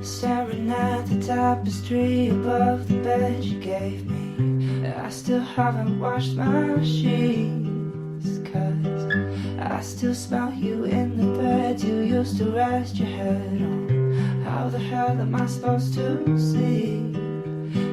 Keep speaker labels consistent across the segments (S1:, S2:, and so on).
S1: Staring at the tapestry above the bed you gave me. I still haven't washed my sheets, 'cause I still smell you in the bed you used to rest your head on. How the hell am I supposed to sleep?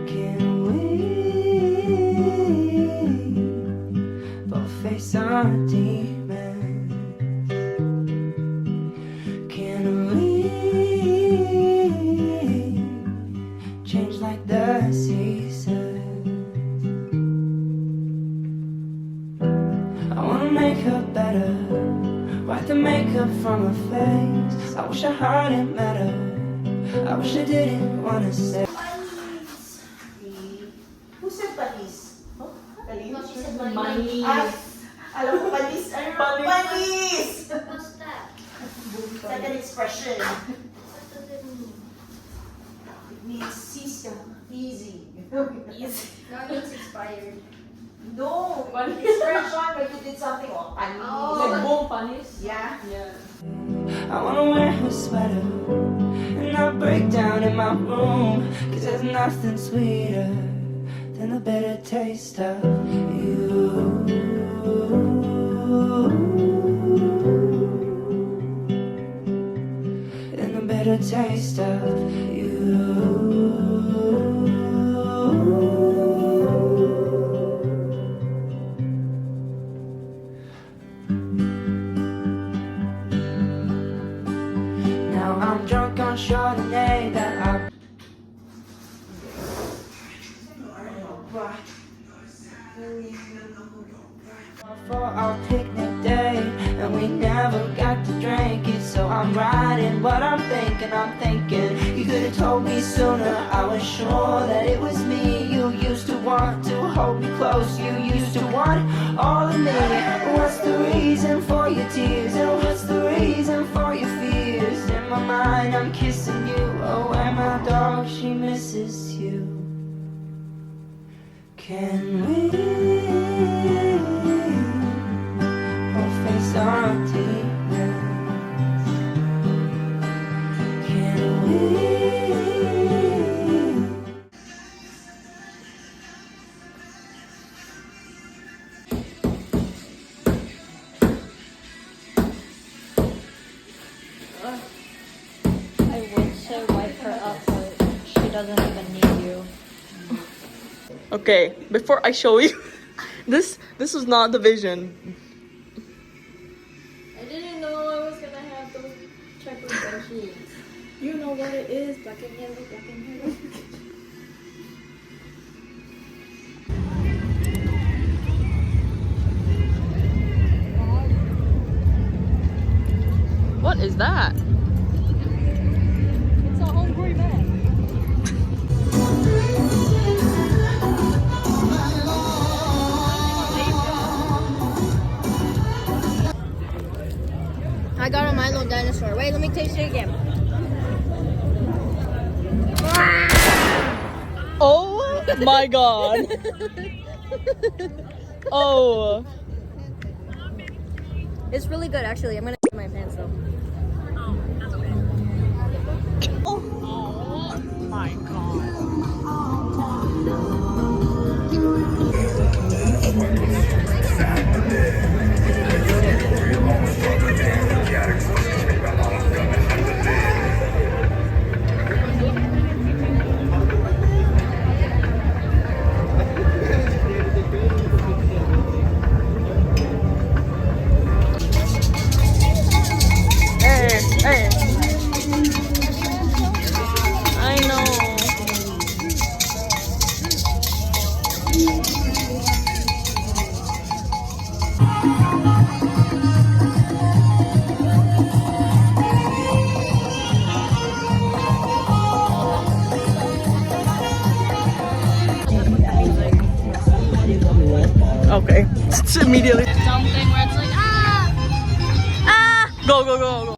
S1: Can we both face our demons? Can we change like the seasons? I wanna make her better, wipe the makeup from her face. I wish I hadn't met her, I wish I didn't wanna say.
S2: Who said panis? Oh,
S3: No, she said
S2: Manis. Alam ko panis. Ano? Panis!
S3: What's that?
S2: Second expression.
S3: What does it mean?
S2: It means sisa. Easy.
S3: Easy. No, it's expired.
S2: No, expression when you did something. Oh, panis.
S3: Oh.
S4: Like boom panis?
S2: Yeah.
S1: I wanna wear her sweater and not break down in my room, 'cause there's nothing sweeter than the bitter taste of you. And the bitter taste of you. Now I'm drunk on Chardonnay that I for our picnic date, and we never got to drink it. So I'm writing what I'm thinking. You could have told me sooner. I was sure that it was me. You used to want to hold me close. You used to want all of me. What's the reason for your tears, and what's the reason for your fears? In my mind I'm kissing you. Oh, and my dog, she misses you. Can we both face our demons? Can we?
S3: I would say wipe her up, but she doesn't even need you.
S4: Okay, before I show you, this was not the vision.
S3: I didn't know I was gonna have those type of bed sheets.
S4: You know what it is, black and yellow, black and yellow. What is that?
S3: It's a homebrew bag. I got a Milo dinosaur. Wait, let me taste it again.
S4: Oh my god. Oh.
S3: It's really good, actually. I'm gonna get my pants though.
S4: Oh my god. Hey, hey. I know. Okay. It's immediately.
S3: Something where it's like, ah!
S4: Ah! Go, go, go, go.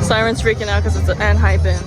S4: Siren's freaking out because it's an hyping.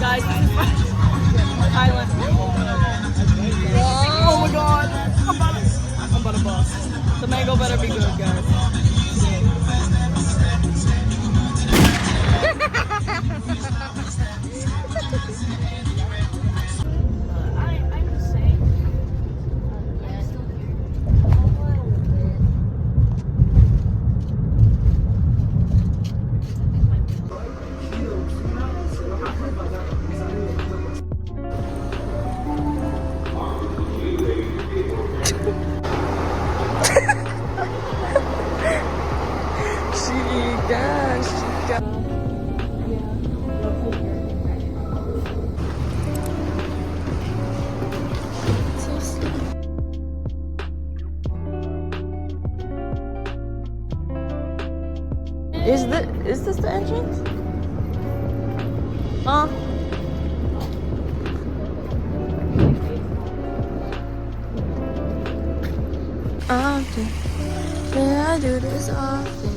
S4: Guys, this is my island. Oh my god. I'm about to bust. The mango better be good, guys.
S3: I'm just saying. Yeah, still here. A little bit.
S4: Chica. So sweet. Is this the entrance? Huh? Often. Yeah, I do this often.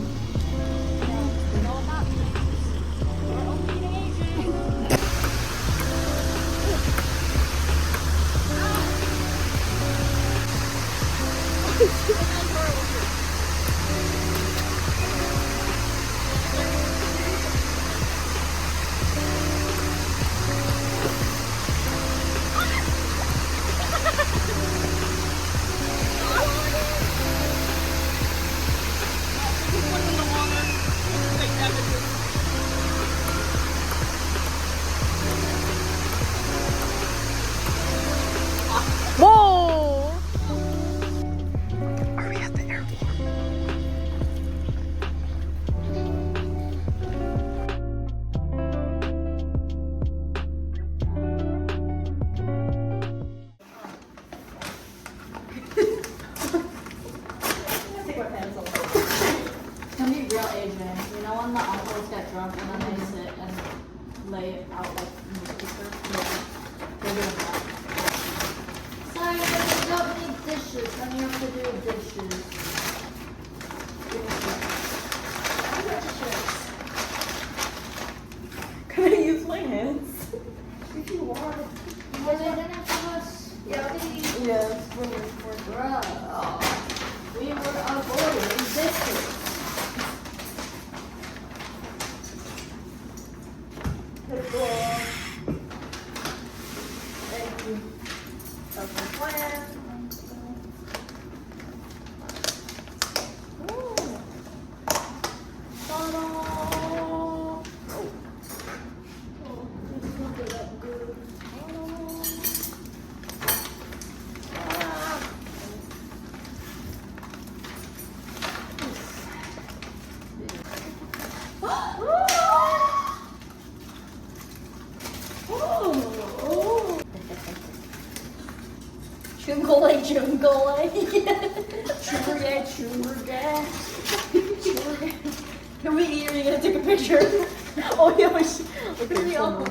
S4: Whoa! Are we at the airport?
S3: Can be real Asian. You know when the uncles get drunk and then they sit and lay it out like newspaper? Yeah. They're doing that. Sorry, I don't need dishes. Then you have to do dishes. Give me dishes.
S4: Can I use my hands?
S2: If you want.
S3: Was it in it for us?
S2: Yeah.
S4: Yes, for me.
S3: Bruh. of order existed.
S2: The door. Thank you. Open plan.
S3: Ta-da! Chungole, chungole. Chungole, chungole. Can we eat? Are you gonna take a picture? Oh yeah, we should. Okay, so.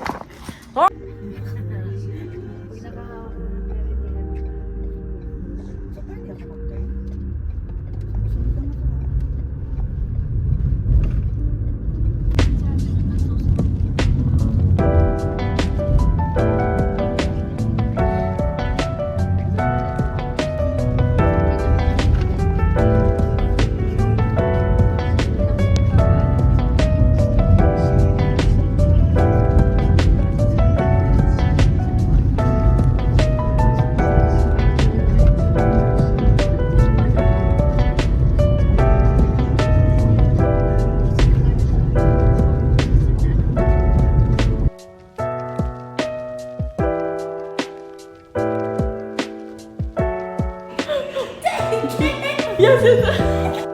S3: Yes, it's